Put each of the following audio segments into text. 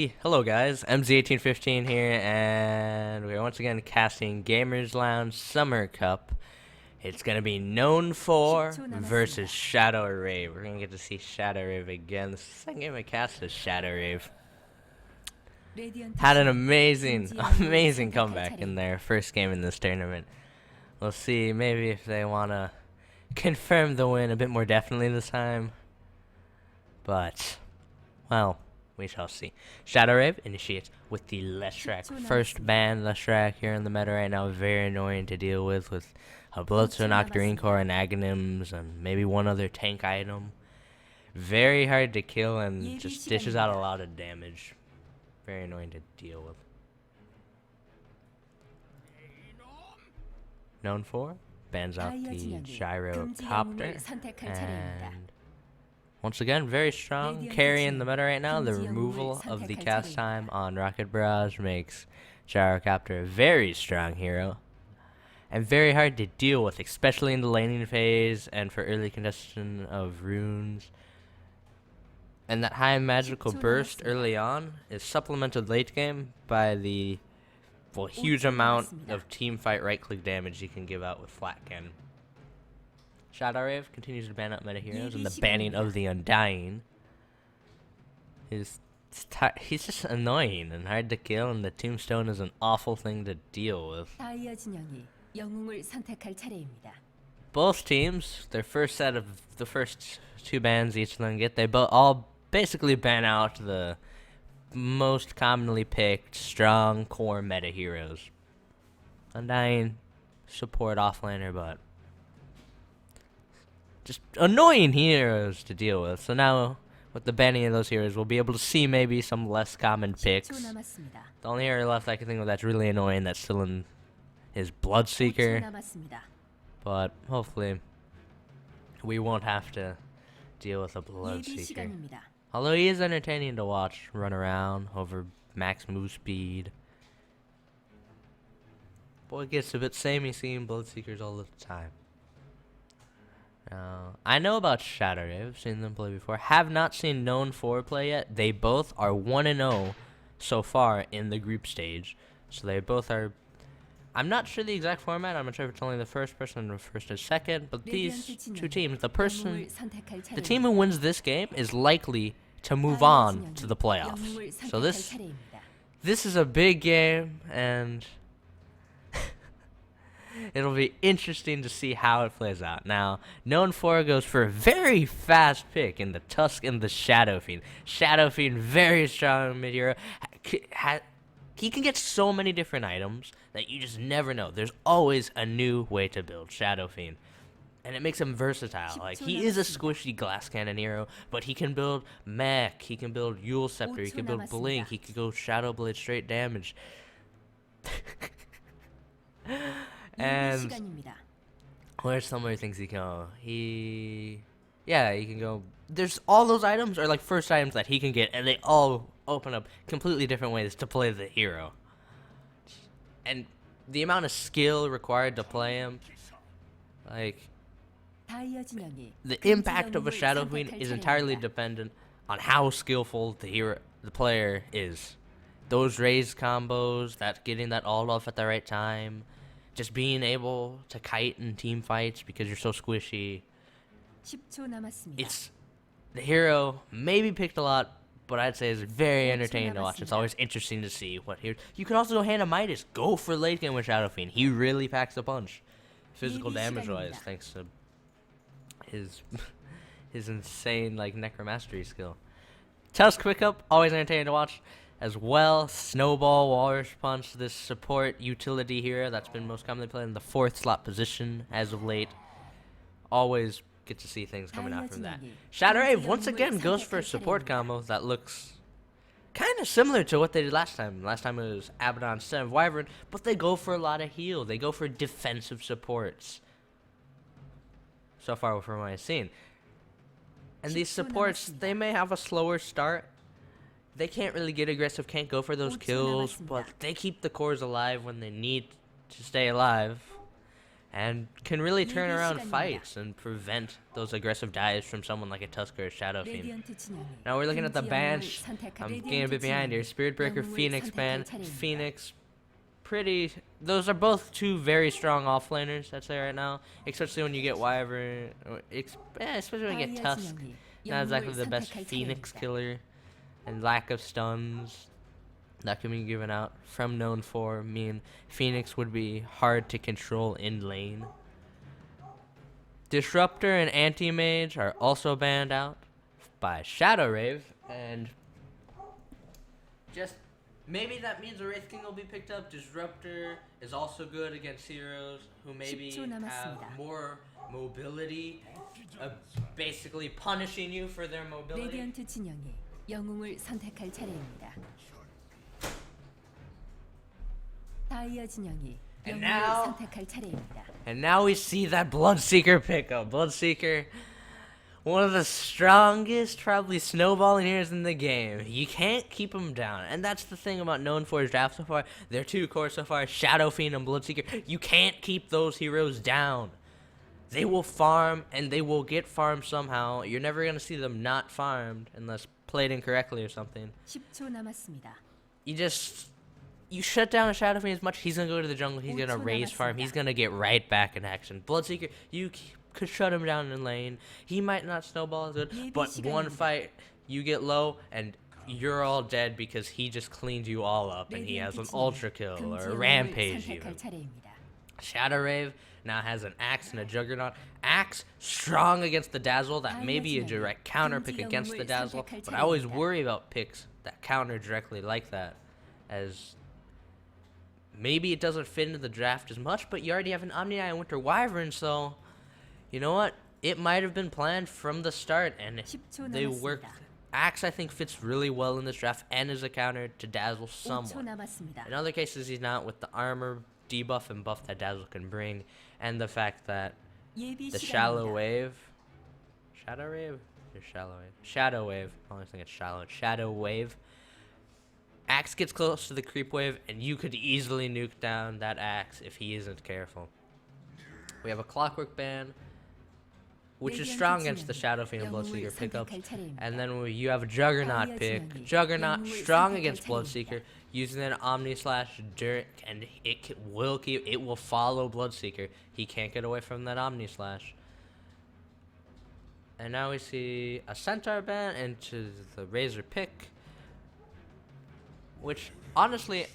Hello guys, MZ1815 here, and we're once again casting Gamers Lounge Summer Cup. It's gonna be Known4 versus Shadow Rave. We're gonna get to see Shadow Rave again. This is the second game I cast as Shadow Rave. Had an amazing comeback in their first game in this tournament. We'll see maybe if they wanna confirm the win a bit more definitely this time. But, well, we shall see. Shadow Rave initiates with the Leshrac. First ban Leshrac here in the meta right now. Very annoying to deal with a Bloodstone Octarine Core and Aghanims and maybe one other tank item. Very hard to kill and just dishes out a lot of damage. Very annoying to deal with. Known4 bans out the Gyrocopter and once again, very strong carry in the meta right now. The removal of the cast time on Rocket Barrage makes Gyrocopter a very strong hero. And very hard to deal with, especially in the laning phase and for early contestation of runes. And that high magical burst early on is supplemented late game by the huge amount of team fight right click damage you can give out with Flat Cannon. Shadow Rave continues to ban out meta heroes, and the banning of the Undying is he's just annoying and hard to kill, and the Tombstone is an awful thing to deal with. Both teams, their first set of the first two bans each of them get, they all basically ban out the most commonly picked strong core meta heroes. Undying, support offlaner, but just annoying heroes to deal with. So now, with the banning of those heroes, we'll be able to see maybe some less common picks. The only hero left I can think of that's really annoying that's still in is Bloodseeker. But hopefully, we won't have to deal with a Bloodseeker. Although he is entertaining to watch run around over max move speed. Boy, it gets a bit samey seeing Bloodseekers all the time. I know about Shadow Rave. I've seen them play before. Have not seen Known4 play yet. They both are 1-0 so far in the group stage. So they both are. I'm not sure the exact format. I'm not sure if it's only the first person or first or second. But these two teams, the team who wins this game is likely to move on to the playoffs. So this is a big game, and it'll be interesting to see how it plays out. Now, Known4 goes for a very fast pick in the Tusk and the Shadow Fiend. Shadow Fiend, very strong mid hero. He can get so many different items that you just never know. There's always a new way to build Shadow Fiend. And it makes him versatile. Like, he is a squishy glass cannon hero, but he can build Mech, he can build Yule Scepter, he can build Blink, he can go Shadow Blade straight damage. And where's some other things he can go? He can go. There's all those items are like first items that he can get, and they all open up completely different ways to play the hero. And the amount of skill required to play him, like the impact of a Shadow Fiend is entirely dependent on how skillful the player is. Those raised combos, getting that all off at the right time. Just being able to kite in team fights because you're so squishy. It's the hero maybe picked a lot, but I'd say it's very entertaining to watch. It's always interesting to see what heroes. You can also go Hand of Midas. Go for late game with Shadow Fiend. He really packs a punch, physical damage wise, thanks to his insane necromastery skill. Tusk Quick Up, always entertaining to watch. As well, Snowball, Walrus Punch, this support utility hero that's been most commonly played in the 4th slot position as of late. Always get to see things coming out from that. Shadow Rave once again goes for a support combo that looks kind of similar to what they did last time. Last time it was Abaddon, Son of Wyvern, but they go for a lot of heal. They go for defensive supports. So far from what I've seen. And these supports, they may have a slower start. They can't really get aggressive, can't go for those kills, but they keep the cores alive when they need to stay alive. and can really turn around fights and prevent those aggressive dives from someone like a Tusker or Shadow Fiend. Now we're looking at the bench. I'm getting a bit behind here. Spirit Breaker, Phoenix ban. Phoenix, those are both two very strong offlaners, I'd say right now. Especially when you get Wyvern, especially when you get Tusk. Not exactly the best Phoenix killer, and lack of stuns that can be given out from Known4 mean Phoenix would be hard to control in lane. Disruptor and Anti-Mage are also banned out by Shadow Rave, and just maybe that means a Wraith King will be picked up. Disruptor is also good against heroes who maybe have more mobility, basically punishing you for their mobility. 영웅을 선택할 차례입니다. 다이아 진영이 영웅을 선택할 차례입니다. And now we see that Bloodseeker pickup. Bloodseeker, one of the strongest, probably snowballing heroes in the game. You can't keep him down. And that's the thing about Known4's draft so far. Their two cores so far, Shadow Fiend and Bloodseeker. You can't keep those heroes down. They will farm, and they will get farmed somehow. You're never going to see them not farmed unless played incorrectly or something. 10초 남았습니다. You shut down a Shadow Fiend as much, he's going to go to the jungle, he's going to raise farm, he's going to get right back in action. Bloodseeker, you could shut him down in lane. He might not snowball as good, but one fight, you get low, and you're all dead because he just cleaned you all up, and he has an ultra kill or a rampage even. Shadow Rave now has an Axe and a Juggernaut. Axe, strong against the Dazzle. That may be a direct counter pick against the Dazzle, but I always worry about picks that counter directly like that, as maybe it doesn't fit into the draft as much, but you already have an Omni-Eye and Winter Wyvern, so you know what? It might have been planned from the start, and they worked. Axe, I think, fits really well in this draft and is a counter to Dazzle somewhat. In other cases, he's not, with the armor debuff and buff that Dazzle can bring, and the fact that the Shadow Wave, I always think it's Shadow Wave. Axe gets close to the creep wave, and you could easily nuke down that Axe if he isn't careful. We have a Clockwork ban, which is strong against the Shadow Fiend and Bloodseeker pickups. And then you have a Juggernaut pick. Juggernaut, strong against Bloodseeker, using an Omni Slash Dirk, and it will follow Bloodseeker. He can't get away from that Omni Slash. And now we see a Centaur ban into the Razor pick, which honestly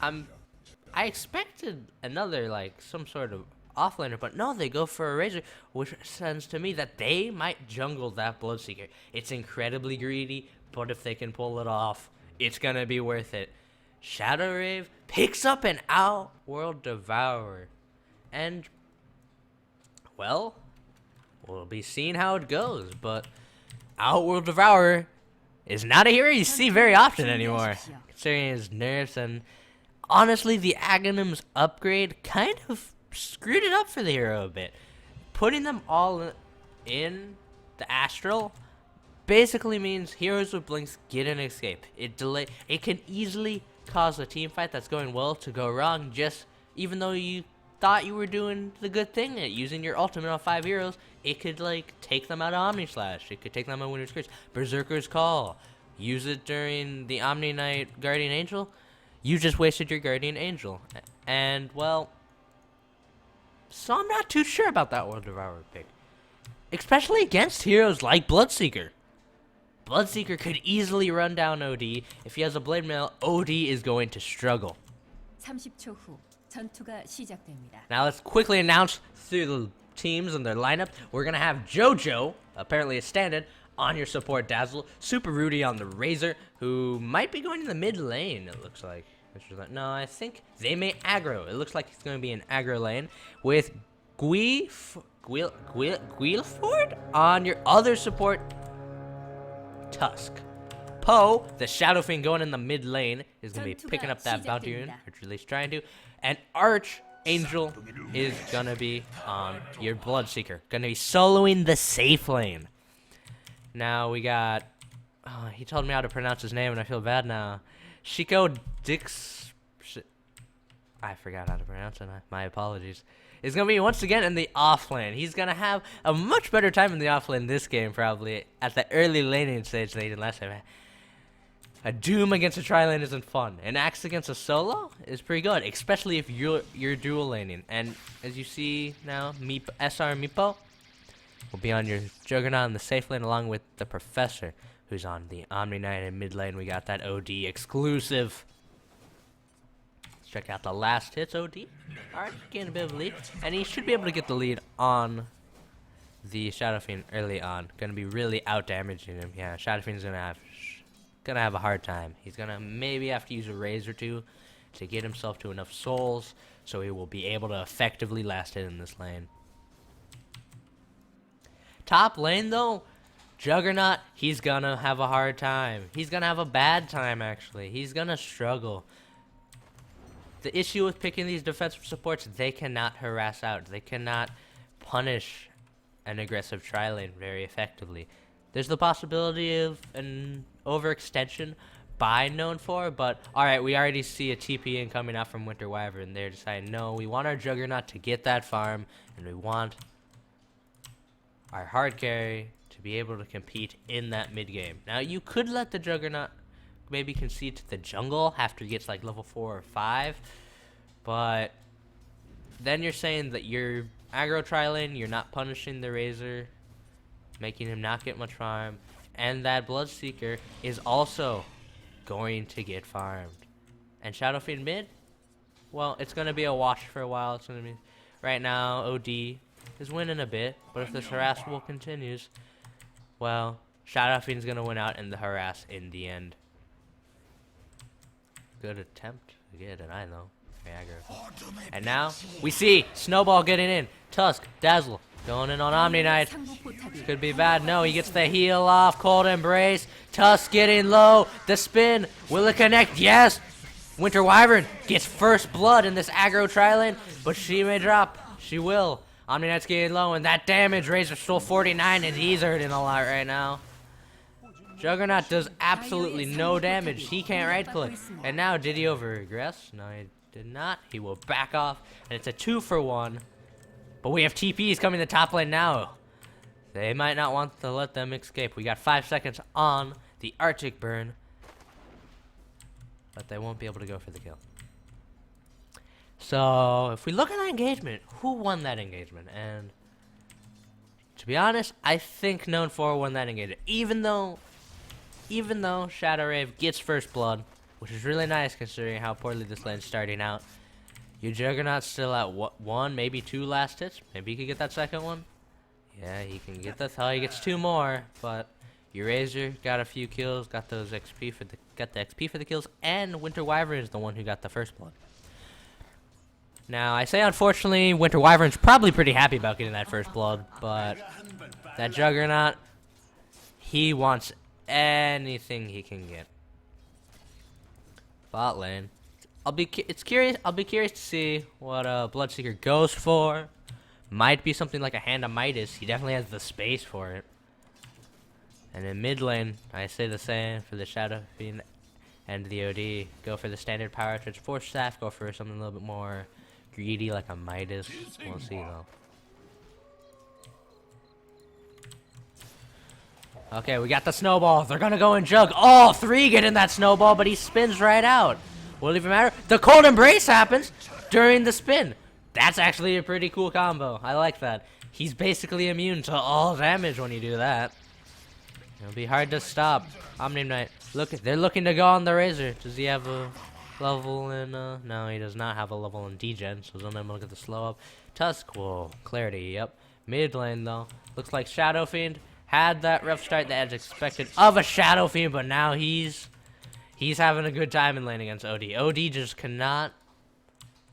I expected another, like, some sort of offlaner, but no, they go for a Razor, which sends to me that they might jungle that Bloodseeker. It's incredibly greedy, but if they can pull it off, it's gonna be worth it. Shadow Rave picks up an Outworld Devourer, and well, we'll be seeing how it goes, but Outworld Devourer is not a hero you see very often anymore, considering his nerfs, and honestly, the Aghanim's upgrade kind of screwed it up for the hero a bit. Putting them all in the Astral basically means heroes with blinks get an escape. It can easily cause a team fight that's going well to go wrong, just even though you thought you were doing the good thing at using your ultimate on 5 heroes. It could, like, take them out of Omni Slash. It could take them out of Winter's Curse. Berserker's Call. Use it during the Omni Knight Guardian Angel. You just wasted your Guardian Angel. And, well, so I'm not too sure about that World Devourer pick, especially against heroes like Bloodseeker. Bloodseeker could easily run down OD. If he has a Blade Mail, OD is going to struggle. 30초 후 전투가 시작됩니다. Now let's quickly announce through the teams and their lineup. We're going to have JoJo, apparently a stand-in, on your support Dazzle. Super Rudy on the Razor, who might be going to the mid lane, it looks like. No, I think they may aggro. It looks like it's going to be an aggro lane with Guilford on your other support, Tusk. Poe, the Shadow Fiend going in the mid lane, is going to be picking up that Bounty Rune, which he's trying to. And Archangel is going to be on your Bloodseeker. Going to be soloing the safe lane. Now we got, he told me how to pronounce his name and I feel bad now. Chico Dix, I forgot how to pronounce it, my apologies, is going to be once again in the off lane. He's going to have a much better time in the off lane this game, probably, at the early laning stage than he did last time. A Doom against a tri-lane isn't fun. An Axe against a solo is pretty good, especially if you're dual laning. And as you see now, SR Meepo will be on your Juggernaut in the safe lane along with the Professor, who's on the Omni Knight in mid lane. We got that OD exclusive. Let's check out the last hits. OD already getting a bit of a lead, and he should be able to get the lead on the Shadow Fiend early on. Gonna be really out damaging him. Yeah, Shadow Fiend's gonna have a hard time. He's gonna maybe have to use a Raise or two to get himself to enough souls so he will be able to effectively last hit in this lane. Top lane though, Juggernaut, he's gonna have a hard time. He's gonna have a bad time, actually. He's gonna struggle. The issue with picking these defensive supports, they cannot harass out. They cannot punish an aggressive tri-lane very effectively. There's the possibility of an overextension by Known4, but alright, we already see a TP in coming out from Winter Wyvern. They're deciding, no, we want our Juggernaut to get that farm, and we want our hard carry to be able to compete in that mid game. Now, you could let the Juggernaut maybe concede to the jungle after he gets like level 4 or 5, but then you're saying that you're aggro tri-lane, you're not punishing the Razor, making him not get much farm, and that Bloodseeker is also going to get farmed. And Shadow Fiend mid, well, it's going to be a wash for a while. It's going to be, right now, OD is winning a bit, but if this harassable continues, well, Shadow Fiend's going to win out in the harass in the end. Good attempt to get an eye though. Aggro. And now we see Snowball getting in. Tusk, Dazzle going in on Omni Knight. This could be bad. No, he gets the heal off. Cold Embrace. Tusk getting low. The spin. Will it connect? Yes. Winter Wyvern gets first blood in this aggro tri-lane, but she may drop. She will. Omni Knight's getting low, and that damage. Razor still 49, and he's hurting a lot right now. Juggernaut does absolutely no damage. He can't right click. And now, did he over-regress? No, he did not. He will back off. And it's a 2-for-1. But we have TPs coming to top lane now. They might not want to let them escape. We got 5 seconds on the Arctic Burn. But they won't be able to go for the kill. So, if we look at that engagement, who won that engagement? And to be honest, I think Known4 won that engagement. Even though Shadow Rave gets first blood, which is really nice considering how poorly this lane's starting out. Your Juggernaut's still at one, maybe 2 last hits. Maybe he could get that second one. Yeah, he can get that. Oh, he gets 2 more. But your Razor got a few kills, got those XP for the kills, and Winter Wyvern is the one who got the first blood. Now, I say unfortunately, Winter Wyvern's probably pretty happy about getting that first blood, but that Juggernaut, he wants anything he can get. Bot lane. I'll be curious to see what Bloodseeker goes for. Might be something like a Hand of Midas. He definitely has the space for it. And in mid lane, I say the same for the Shadow Fiend and the OD. Go for the standard power touch. Force Staff, go for something a little bit more greedy like a Midas. We'll see though. Okay, we got the snowball. They're gonna go and jug. All 3 get in that snowball, but he spins right out. Won't even matter. The Cold Embrace happens during the spin. That's actually a pretty cool combo. I like that. He's basically immune to all damage when you do that. It'll be hard to stop. Omni Knight. Look, they're looking to go on the Razor. Does he have a level in, no, he does not have a level in degen, so don't let him look at the slow up. Tusk, whoa, clarity, yep. Mid lane, though. Looks like Shadow Fiend had that rough start that is expected of a Shadow Fiend, but now he's having a good time in lane against OD. OD just cannot,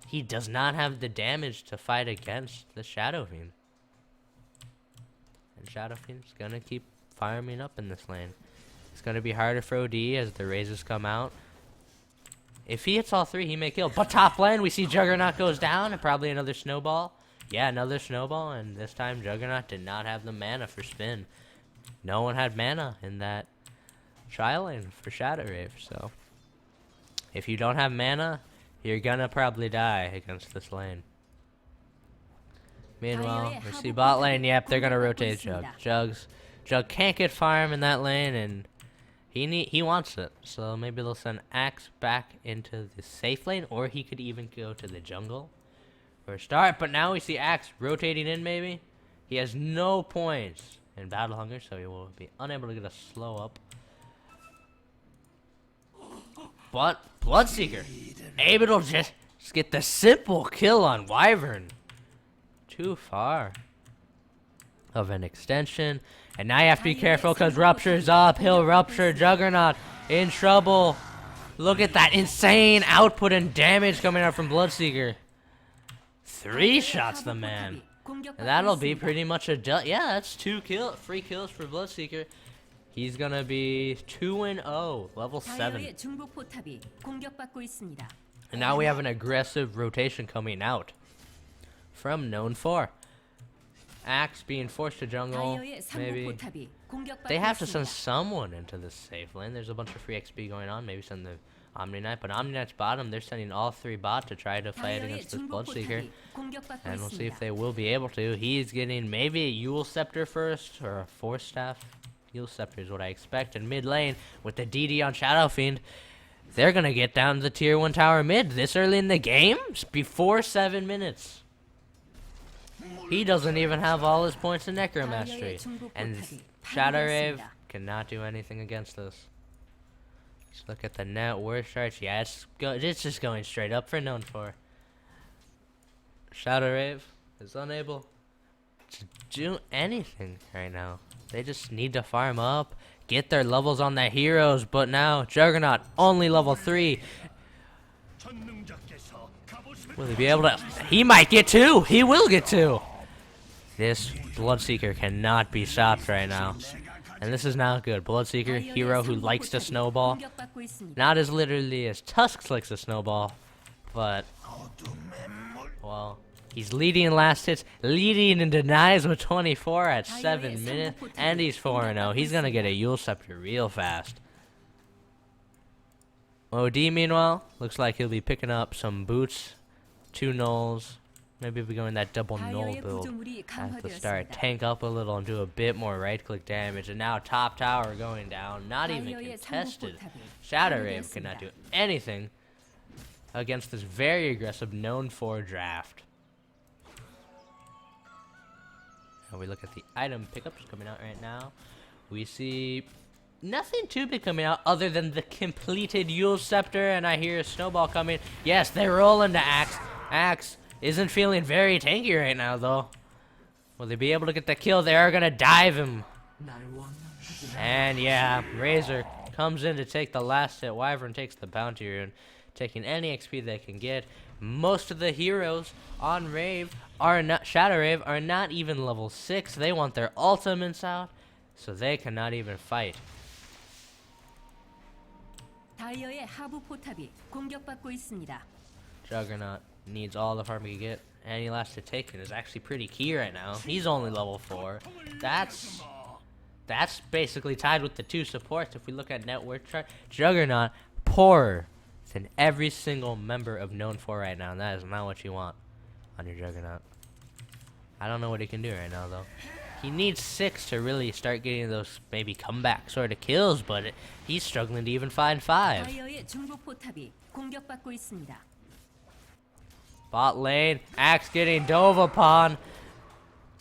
he does not have the damage to fight against the Shadow Fiend. And Shadow Fiend's gonna keep farming up in this lane. It's gonna be harder for OD as the Razors come out. If he hits all 3, he may kill. But top lane, we see Juggernaut goes down and probably another snowball. Yeah, another snowball, and this time Juggernaut did not have the mana for spin. No one had mana in that trial lane for Shadow Rave, so if you don't have mana, you're gonna probably die against this lane. Meanwhile, we see bot lane. Yep, they're gonna rotate Jug. Jug can't get farm in that lane, and he wants it. So maybe they'll send Axe back into the safe lane, or he could even go to the jungle for a start. But now we see Axe rotating in. Maybe he has no points in Battle Hunger, so he will be unable to get a slow up. But Bloodseeker able to just get the simple kill on Wyvern. Too far of an extension. And now you have to be careful because Rupture's up. He'll Rupture. Juggernaut in trouble. Look at that insane output and damage coming out from Bloodseeker. 3 shots the man. And that'll be pretty much a yeah, that's 2 free kills for Bloodseeker. He's gonna be 2-0, level 7. And now we have an aggressive rotation coming out from Known4. Axe being forced to jungle. Maybe they have to send someone into the safe lane. There's a bunch of free XP going on. Maybe send the Omni Knight, but Omni Knight's bottom. They're sending all 3 bot to try to fight against this Bloodseeker, and we'll see if they will be able to. He's getting maybe a Yule Scepter first or a Force Staff. Yule Scepter is what I expect. In mid lane with the DD on Shadow Fiend, they're gonna get down to the tier 1 tower mid this early in the game, before 7 minutes. He doesn't even have all his points in Necromastery, and Shadow Rave cannot do anything against this. Let's look at the net worth charts. Yeah, it's just going straight up for Known4. Shadow Rave is unable to do anything right now. They just need to farm up, get their levels on their heroes, but now Juggernaut only level 3. Will he be able to? He might get 2. He will get 2. This Bloodseeker cannot be stopped right now. And this is not good. Bloodseeker, hero who likes to snowball. Not as literally as Tusk likes to snowball, but, well, he's leading in last hits, leading in denies with 24 at 7 minutes, and he's 4-0. He's going to get a Yule Scepter real fast. OD, meanwhile, looks like he'll be picking up some boots, 2 nulls. Maybe we're going that double null build at the start. Tank up a little and do a bit more right-click damage. And now top tower going down. Not even contested. Shadow Rave cannot do anything against this very aggressive Known4 draft. Now we look at the item pickups coming out right now. We see nothing too big coming out other than the completed Yule Scepter. And I hear a snowball coming. Yes, they roll into Axe. Axe isn't feeling very tanky right now, though. Will they be able to get the kill? They are going to dive him. And yeah, Razor comes in to take the last hit. Wyvern takes the bounty rune, taking any XP they can get. Most of the heroes on Rave are not, Shadow Rave, are not even level 6. They want their ultimates out, so they cannot even fight. Juggernaut needs all the farm he can get. Any last hit taken is actually pretty key right now. He's only level 4. That's basically tied with the 2 supports. If we look at net worth chart, Juggernaut poorer than every single member of Known4 right now, and that is not what you want on your Juggernaut. I don't know what he can do right now, though. He needs 6 to really start getting those maybe comeback sort of kills, but he's struggling to even find 5. Bot lane, Axe getting dove upon.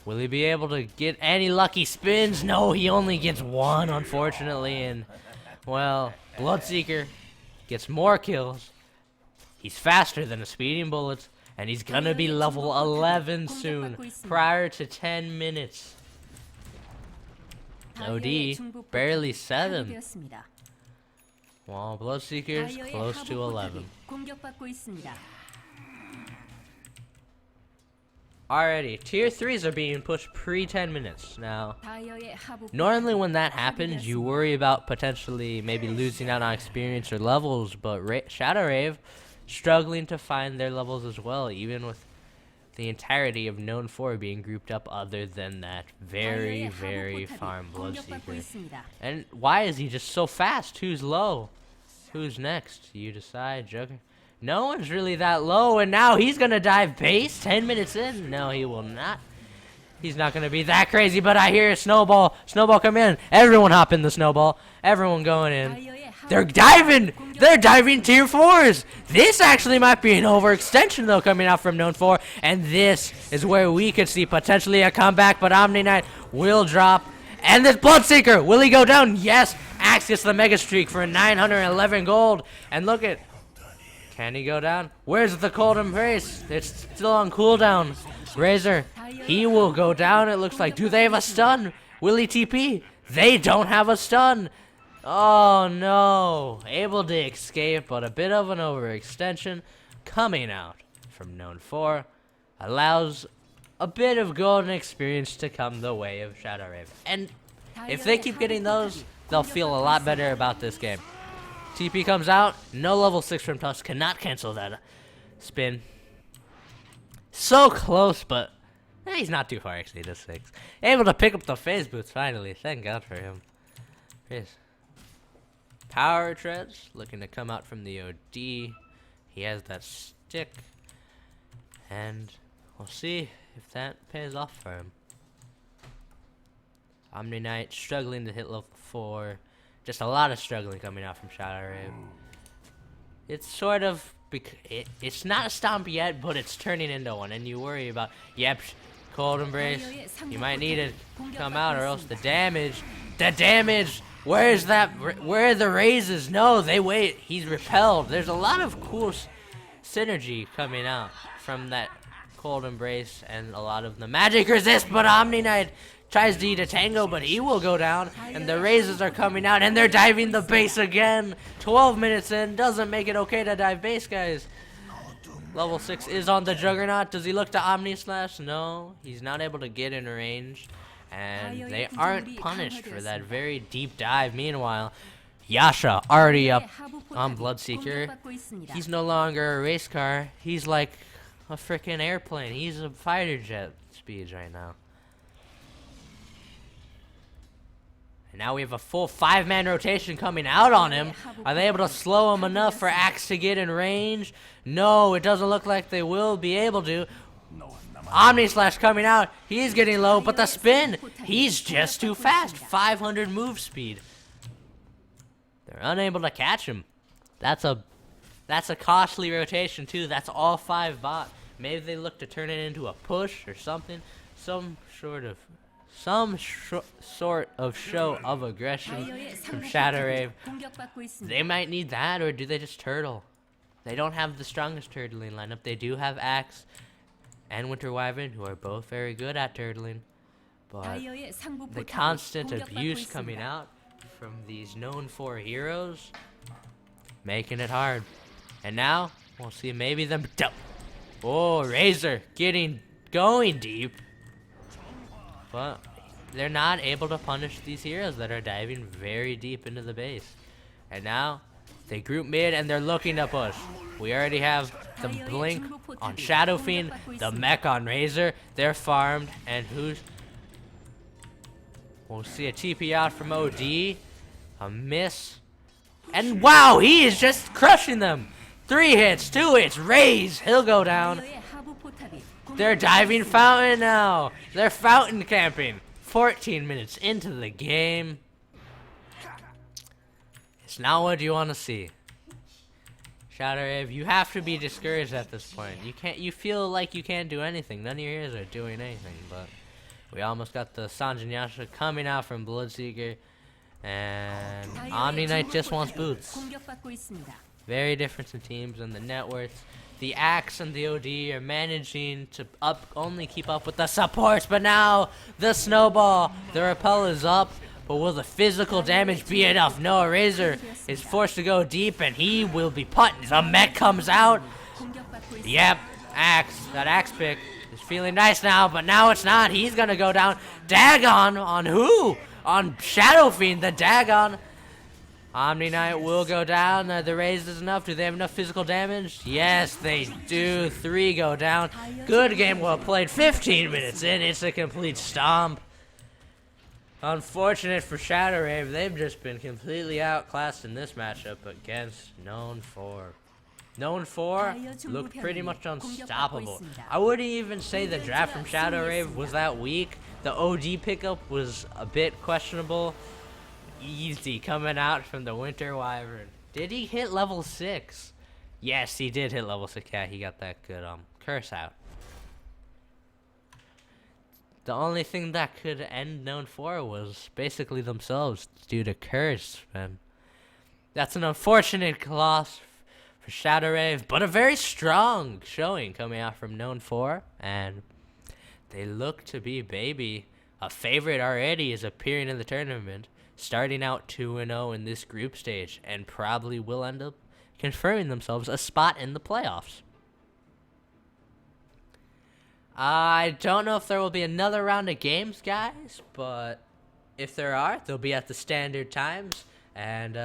Will he be able to get any lucky spins? No, he only gets 1, unfortunately. And, well, Bloodseeker gets more kills. He's faster than a speeding bullet. And he's going to be level 11 soon, prior to 10 minutes. OD, barely 7. Well, Bloodseeker's close to 11. Alrighty, tier 3s are being pushed pre-10 minutes. Now, normally when that happens, you worry about potentially maybe losing out on experience or levels, but Shadow Rave struggling to find their levels as well, even with the entirety of Known4 being grouped up other than that very, very farm Bloodseeker. And why is he just so fast? Who's low? Who's next? You decide, Joker. No one's really that low, and now he's gonna dive base 10 minutes in. No, he will not. He's not going to be that crazy, but I hear a snowball. Snowball come in. Everyone hop in the snowball. Everyone going in. They're diving. They're diving tier 4s. This actually might be an overextension, though, coming out from Known4. And this is where we could see potentially a comeback, but Omni Knight will drop. And this Bloodseeker, will he go down? Yes. Axe gets the Mega Streak for 911 gold. And look at, can he go down? Where's the Cold Embrace? It's still on cooldown. Razor, he will go down, it looks like. Do they have a stun? Will he TP? They don't have a stun. Oh no. Able to escape, but a bit of an overextension coming out from Known4 allows a bit of golden experience to come the way of Shadow Rave. And if they keep getting those, they'll feel a lot better about this game. TP comes out, no level 6 from Tusk, cannot cancel that spin. So close, but he's not too far actually to 6. Able to pick up the phase boots finally. Thank God for him. Yes. Power treads looking to come out from the OD. He has that stick, and we'll see if that pays off for him. Omni Knight struggling to hit level 4. Just a lot of struggling coming out from Shadow Rave. It's sort of, it's not a stomp yet, but it's turning into one, and you worry about, yep, Cold Embrace, you might need it to come out, or else the damage, where is that, where are the raises? No, they wait, he's repelled. There's a lot of cool synergy coming out from that Cold Embrace, and a lot of the magic resist, but Omni Knight tries to eat a tango, but he will go down, and the raises are coming out, and they're diving the base again. 12 minutes in, doesn't make it okay to dive base, guys. Level 6 is on the Juggernaut. Does he look to Omni Slash? No, he's not able to get in range, and they aren't punished for that very deep dive. Meanwhile, Yasha already up on Bloodseeker. He's no longer a race car. He's like a freaking airplane. He's a fighter jet speed right now. And now we have a full 5-man rotation coming out on him. Are they able to slow him enough for Axe to get in range? No, it doesn't look like they will be able to. Omni Slash coming out. He's getting low, but the spin, he's just too fast. 500 move speed. They're unable to catch him. That's a costly rotation too. That's all 5 bot. Maybe they look to turn it into a push or something. Some sort of show of aggression from Shadow Rave. They might need that, or do they just turtle? They don't have the strongest turtling lineup. They do have Axe and Winter Wyvern, who are both very good at turtling. But the constant abuse coming out from these Known4 heroes, making it hard. And now, we'll see maybe them... Oh, Razor going deep. But they're not able to punish these heroes that are diving very deep into the base. And now, they group mid and they're looking to push. We already have the blink on Shadow Fiend, the mech on Razor. They're farmed, and we'll see a TP out from OD. A miss. And wow, he is just crushing them. 3 hits, 2 hits, Raze, he'll go down. They're diving fountain now. They're fountain camping. 14 minutes into the game. It's not what you want to see. Shadow Rave, you have to be discouraged at this point. You feel like you can't do anything. None of your heroes are doing anything, but we almost got the Sanjin Yasha coming out from Bloodseeker, and Omni Knight just wants boots. Very different in teams, and the net worth. The Axe and the OD are managing to only keep up with the supports, but now the snowball, the repel is up, but will the physical damage be enough? No, Razor is forced to go deep, and he will be put. The mech comes out. Yep, Axe, that Axe pick is feeling nice now, but now it's not. He's gonna go down. Dagon on who? On Shadow Fiend, the Dagon. Omni Knight will go down. The raise is enough. Do they have enough physical damage? Yes, they do. 3 go down. Good game, well played. 15 minutes in. It's a complete stomp. Unfortunate for Shadow Rave. They've just been completely outclassed in this matchup against Known4. Known4 looked pretty much unstoppable. I wouldn't even say the draft from Shadow Rave was that weak. The OG pickup was a bit questionable. Easy coming out from the Winter Wyvern. Did he hit level 6? Yes, he did hit level 6. Yeah, he got that good curse out. The only thing that could end Known4 was basically themselves due to curse, man. That's an unfortunate loss for Shadow Rave, but a very strong showing coming out from Known4, and they look to be baby. A favorite already is appearing in the tournament, starting out 2-0 in this group stage, and probably will end up confirming themselves a spot in the playoffs. I don't know if there will be another round of games, guys, but if there are, they'll be at the standard times. And